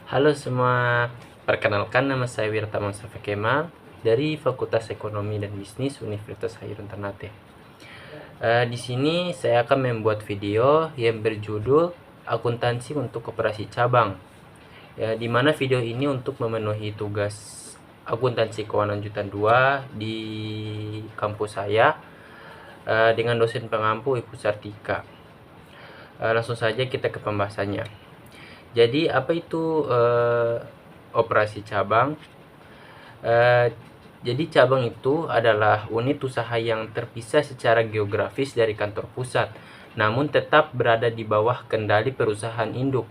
Halo semua, perkenalkan nama saya Wirta Mustafa Kemal dari Fakultas Ekonomi dan Bisnis Universitas Hairun Ternate. Di sini saya akan membuat video yang berjudul Akuntansi untuk Koperasi Cabang. Di mana video ini untuk memenuhi tugas akuntansi keuangan lanjutan 2 di kampus saya dengan dosen pengampu Ibu Sartika. Langsung saja kita ke pembahasannya. Jadi apa itu operasi cabang? Jadi cabang itu adalah unit usaha yang terpisah secara geografis dari kantor pusat, namun tetap berada di bawah kendali perusahaan induk.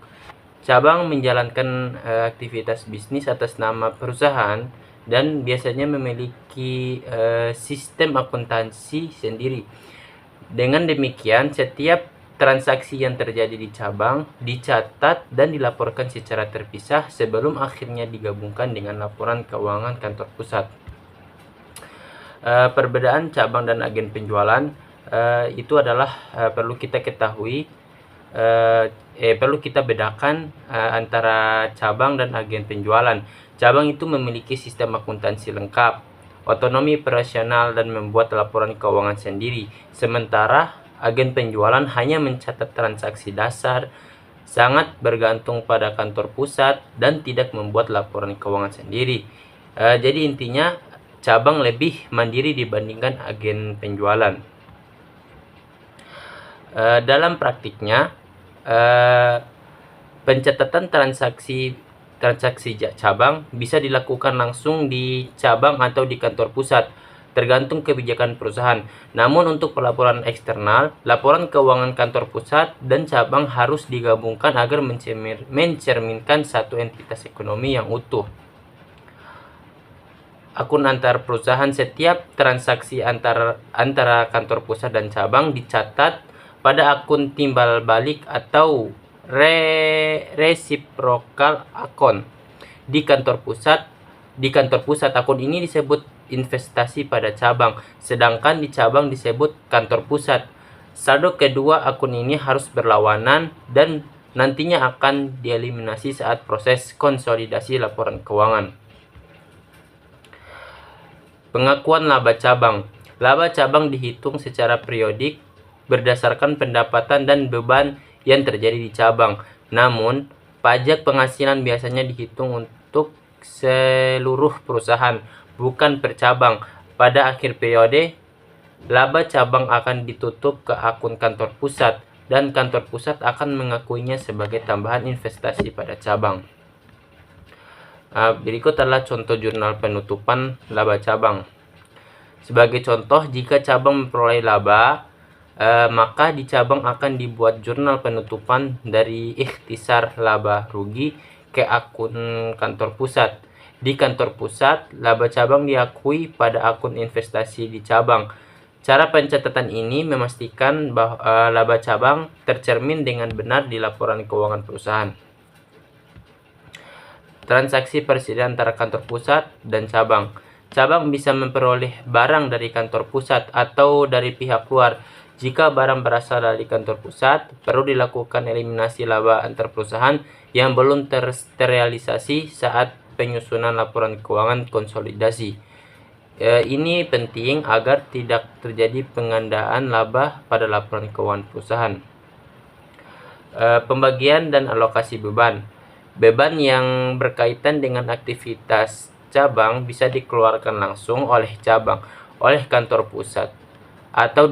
Cabang menjalankan aktivitas bisnis atas nama perusahaan dan biasanya memiliki sistem akuntansi sendiri. Dengan demikian, setiap transaksi yang terjadi di cabang dicatat dan dilaporkan secara terpisah sebelum akhirnya digabungkan dengan laporan keuangan kantor pusat. Perbedaan cabang dan agen penjualan itu adalah perlu kita ketahui, perlu kita bedakan antara cabang dan agen penjualan. Cabang itu memiliki sistem akuntansi lengkap, otonomi operasional, dan membuat laporan keuangan sendiri. Sementara agen penjualan hanya mencatat transaksi dasar, sangat bergantung pada kantor pusat, dan tidak membuat laporan keuangan sendiri. Jadi intinya cabang lebih mandiri dibandingkan agen penjualan. Dalam praktiknya, pencatatan transaksi cabang bisa dilakukan langsung di cabang atau di kantor pusat, tergantung kebijakan perusahaan. Namun untuk pelaporan eksternal, laporan keuangan kantor pusat dan cabang harus digabungkan agar mencerminkan satu entitas ekonomi yang utuh. Akun antar perusahaan. Setiap transaksi antara kantor pusat dan cabang dicatat pada akun timbal balik atau reciprocal account di kantor pusat. Akun ini disebut investasi pada cabang, sedangkan di cabang disebut kantor pusat. Saldo kedua akun ini harus berlawanan dan nantinya akan dieliminasi saat proses konsolidasi laporan keuangan. Pengakuan laba cabang. Laba cabang dihitung secara periodik berdasarkan pendapatan dan beban yang terjadi di cabang. Namun, pajak penghasilan biasanya dihitung untuk seluruh perusahaan, bukan per cabang. Pada akhir periode, laba cabang akan ditutup ke akun kantor pusat dan kantor pusat akan mengakuinya sebagai tambahan investasi pada cabang. Berikut adalah contoh jurnal penutupan laba cabang. Sebagai contoh, jika cabang memperoleh laba, maka di cabang akan dibuat jurnal penutupan dari ikhtisar laba rugi ke akun kantor pusat. Di kantor pusat, laba cabang diakui pada akun investasi di cabang. Cara pencatatan ini memastikan bahwa laba cabang tercermin dengan benar di laporan keuangan perusahaan. Transaksi persediaan antara kantor pusat dan cabang. Cabang bisa memperoleh barang dari kantor pusat atau dari pihak luar. Jika barang berasal dari kantor pusat, perlu dilakukan eliminasi laba antar perusahaan yang belum terrealisasi saat penyusunan laporan keuangan konsolidasi. Ini penting agar tidak terjadi pengandaan laba pada laporan keuangan perusahaan. Pembagian dan alokasi beban. Beban yang berkaitan dengan aktivitas cabang bisa dikeluarkan langsung oleh cabang, oleh kantor pusat, atau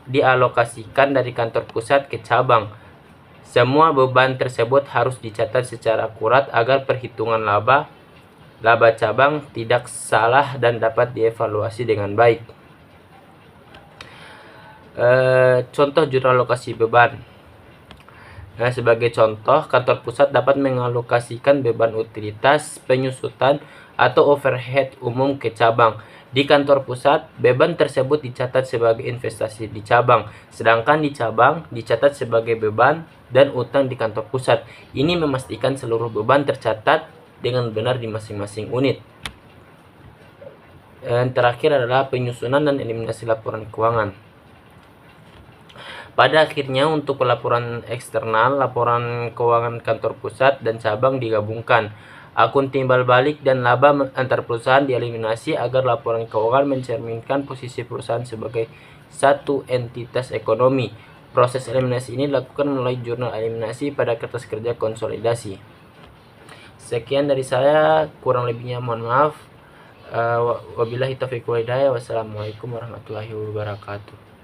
dialokasikan dari kantor pusat ke cabang. Semua beban tersebut harus dicatat secara akurat agar perhitungan laba cabang tidak salah dan dapat dievaluasi dengan baik. Contoh jurnal alokasi beban. Sebagai contoh, kantor pusat dapat mengalokasikan beban utilitas, penyusutan, atau overhead umum ke cabang. Di kantor pusat, beban tersebut dicatat sebagai investasi di cabang, sedangkan di cabang dicatat sebagai beban dan utang di kantor pusat. Ini memastikan seluruh beban tercatat dengan benar di masing-masing unit. Yang terakhir adalah penyusunan dan eliminasi laporan keuangan. Pada akhirnya untuk laporan eksternal, laporan keuangan kantor pusat dan cabang digabungkan. Akun timbal balik dan laba antar perusahaan dieliminasi agar laporan keuangan mencerminkan posisi perusahaan sebagai satu entitas ekonomi. Proses eliminasi ini dilakukan melalui jurnal eliminasi pada kertas kerja konsolidasi. Sekian dari saya, kurang lebihnya mohon maaf. Wabillahi taufiq wal hidayah. Wassalamualaikum warahmatullahi wabarakatuh.